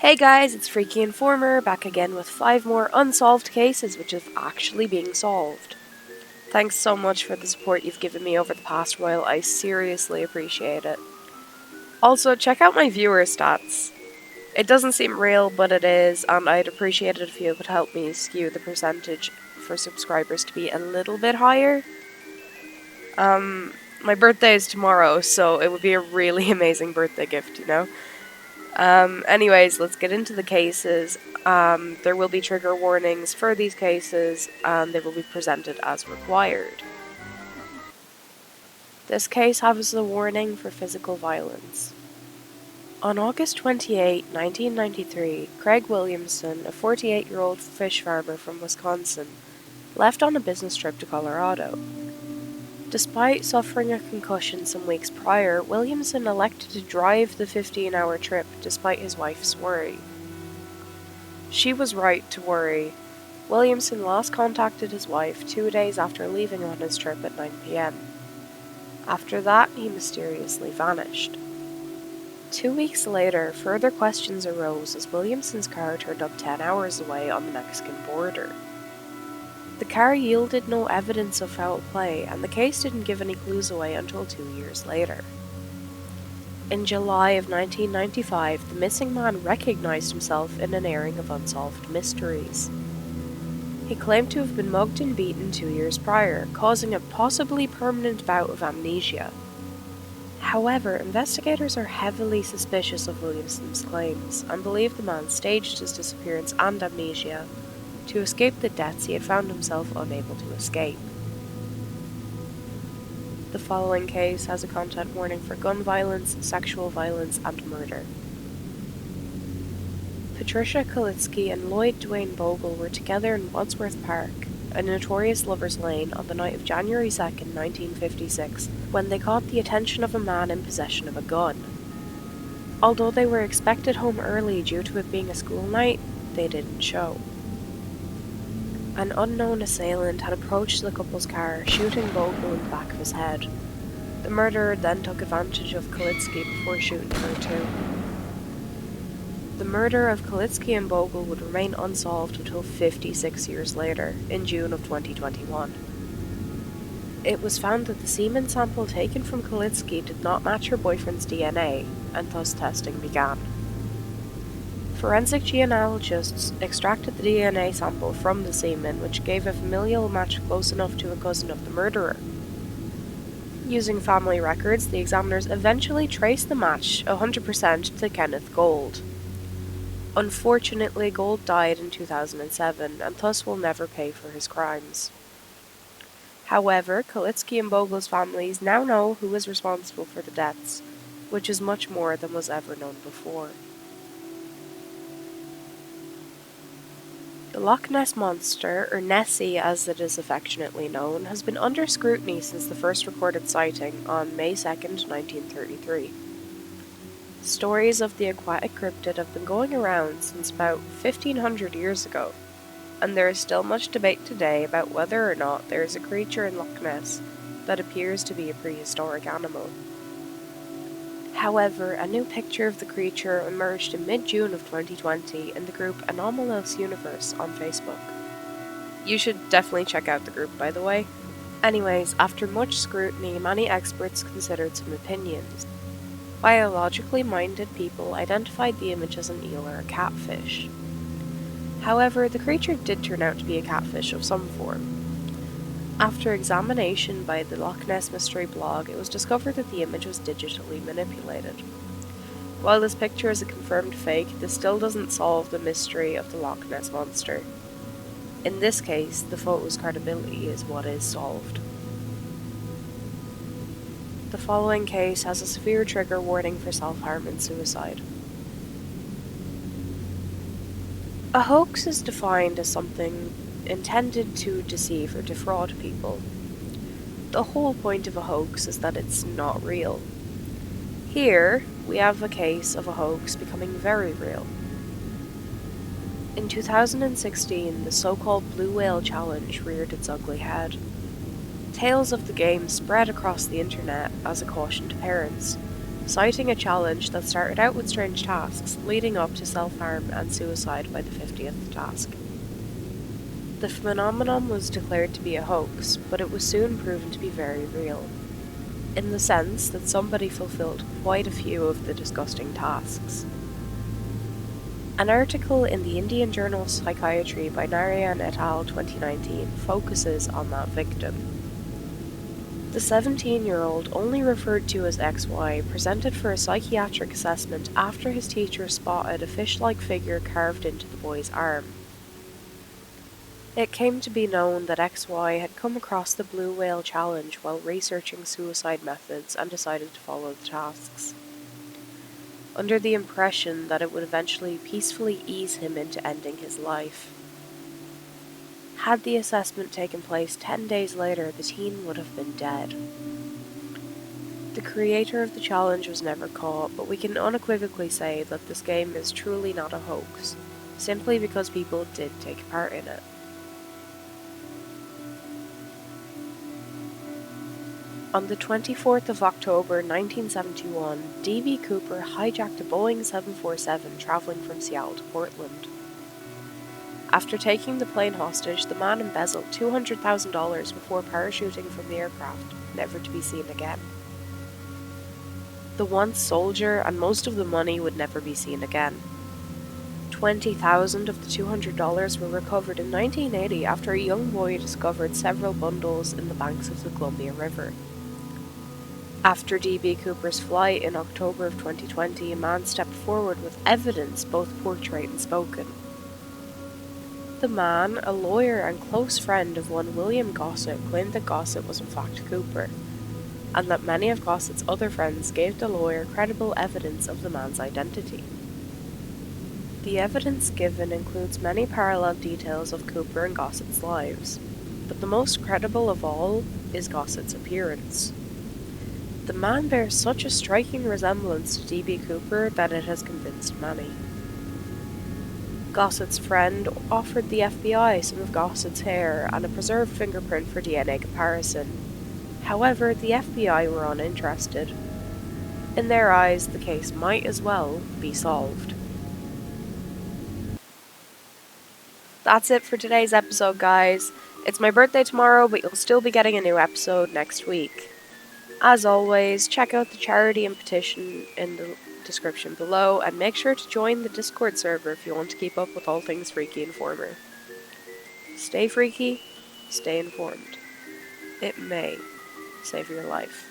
Hey guys, it's Freaky Informer, back again with 5 more unsolved cases which are actually being solved. Thanks so much for the support you've given me over the past while, I seriously appreciate it. Also, check out my viewer stats. It doesn't seem real, but it is, and I'd appreciate it if you could help me skew the percentage for subscribers to be a little bit higher. My birthday is tomorrow, so it would be a really amazing birthday gift, you know? Anyways, let's get into the cases. There will be trigger warnings for these cases, and they will be presented as required. This case has a warning for physical violence. On August 28, 1993, Craig Williamson, a 48-year-old fish farmer from Wisconsin, left on a business trip to Colorado. Despite suffering a concussion some weeks prior, Williamson elected to drive the 15-hour trip despite his wife's worry. She was right to worry. Williamson last contacted his wife 2 days after leaving on his trip at 9 p.m. After that, he mysteriously vanished. 2 weeks later, further questions arose as Williamson's car turned up 10 hours away on the Mexican border. The car yielded no evidence of foul play, and the case didn't give any clues away until 2 years later. In July of 1995, the missing man recognized himself in an airing of Unsolved Mysteries. He claimed to have been mugged and beaten 2 years prior, causing a possibly permanent bout of amnesia. However, investigators are heavily suspicious of Williamson's claims, and believe the man staged his disappearance and amnesia to escape the deaths he had found himself unable to escape. The following case has a content warning for gun violence, sexual violence, and murder. Patricia Kilitzke and Lloyd Dwayne Bogle were together in Wadsworth Park, a notorious lover's lane, on the night of January 2, 1956, when they caught the attention of a man in possession of a gun. Although they were expected home early due to it being a school night, they didn't show. An unknown assailant had approached the couple's car, shooting Bogle in the back of his head. The murderer then took advantage of Kilitzke before shooting her too. The murder of Kilitzke and Bogle would remain unsolved until 56 years later, in June of 2021. It was found that the semen sample taken from Kilitzke did not match her boyfriend's DNA, and thus testing began. Forensic genealogists extracted the DNA sample from the semen, which gave a familial match close enough to a cousin of the murderer. Using family records, the examiners eventually traced the match 100% to Kenneth Gold. Unfortunately, Gold died in 2007, and thus will never pay for his crimes. However, Kilitzke and Bogle's families now know who is responsible for the deaths, which is much more than was ever known before. The Loch Ness Monster, or Nessie as it is affectionately known, has been under scrutiny since the first recorded sighting on May 2, 1933. Stories of the aquatic cryptid have been going around since about 1500 years ago, and there is still much debate today about whether or not there is a creature in Loch Ness that appears to be a prehistoric animal. However, a new picture of the creature emerged in mid-June of 2020 in the group Anomalous Universe on Facebook. You should definitely check out the group, by the way. Anyways, after much scrutiny, many experts considered some opinions. Biologically minded people identified the image as an eel or a catfish. However, the creature did turn out to be a catfish of some form. After examination by the Loch Ness Mystery blog, it was discovered that the image was digitally manipulated. While this picture is a confirmed fake, this still doesn't solve the mystery of the Loch Ness Monster. In this case, the photo's credibility is what is solved. The following case has a severe trigger warning for self-harm and suicide. A hoax is defined as something intended to deceive or defraud people. The whole point of a hoax is that it's not real. Here, we have a case of a hoax becoming very real. In 2016, the so-called Blue Whale Challenge reared its ugly head. Tales of the game spread across the internet as a caution to parents, citing a challenge that started out with strange tasks, leading up to self-harm and suicide by the 50th task. The phenomenon was declared to be a hoax, but it was soon proven to be very real, in the sense that somebody fulfilled quite a few of the disgusting tasks. An article in the Indian Journal of Psychiatry by Narayan et al. 2019 focuses on that victim. The 17-year-old, only referred to as XY, presented for a psychiatric assessment after his teacher spotted a fish-like figure carved into the boy's arm. It came to be known that XY had come across the Blue Whale Challenge while researching suicide methods and decided to follow the tasks, under the impression that it would eventually peacefully ease him into ending his life. Had the assessment taken place 10 days later, the teen would have been dead. The creator of the challenge was never caught, but we can unequivocally say that this game is truly not a hoax, simply because people did take part in it. On the 24th of October 1971, D.B. Cooper hijacked a Boeing 747 traveling from Seattle to Portland. After taking the plane hostage, the man embezzled $200,000 before parachuting from the aircraft, never to be seen again. The once soldier and most of the money would never be seen again. $20,000 of the $200 were recovered in 1980 after a young boy discovered several bundles in the banks of the Columbia River. After D.B. Cooper's flight in October of 2020, a man stepped forward with evidence, both portrait and spoken. The man, a lawyer and close friend of one William Gossett, claimed that Gossett was in fact Cooper, and that many of Gossett's other friends gave the lawyer credible evidence of the man's identity. The evidence given includes many parallel details of Cooper and Gossett's lives, but the most credible of all is Gossett's appearance. The man bears such a striking resemblance to D.B. Cooper that it has convinced many. Gossett's friend offered the FBI some of Gossett's hair and a preserved fingerprint for DNA comparison. However, the FBI were uninterested. In their eyes, the case might as well be solved. That's it for today's episode, guys. It's my birthday tomorrow, but you'll still be getting a new episode next week. As always, check out the charity and petition in the description below, and make sure to join the Discord server if you want to keep up with all things Freaky Informer. Stay freaky, stay informed. It may save your life.